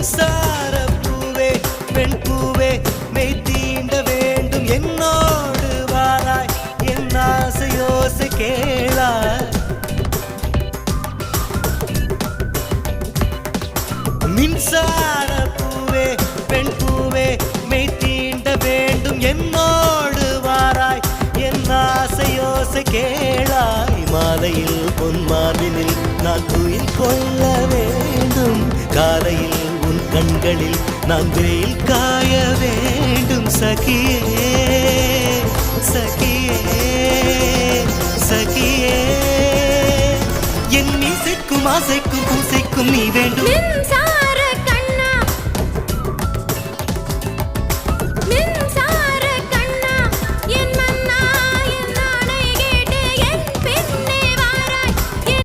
மின்சார பூவே பெண் பூவே மெய் தீண்ட வேண்டும் என்னோடு வாராய் என் ஆசையோசை கேளாய் மின்சார பூவே பெண் பூவே மெய் தீண்ட வேண்டும் என்னோடு வாராய் என் ஆசையோசை கேளாய் மாலையில் பொன் மார்பினில் நான் துயில் கொள்ள வேண்டும் காலையில் உன் கண்களில் நான் வெயில் காய வேண்டும் சகியே சகியே சகியே என் இசைக்கும் ஆசைக்கும் பூசைக்கும் நீ வேண்டும்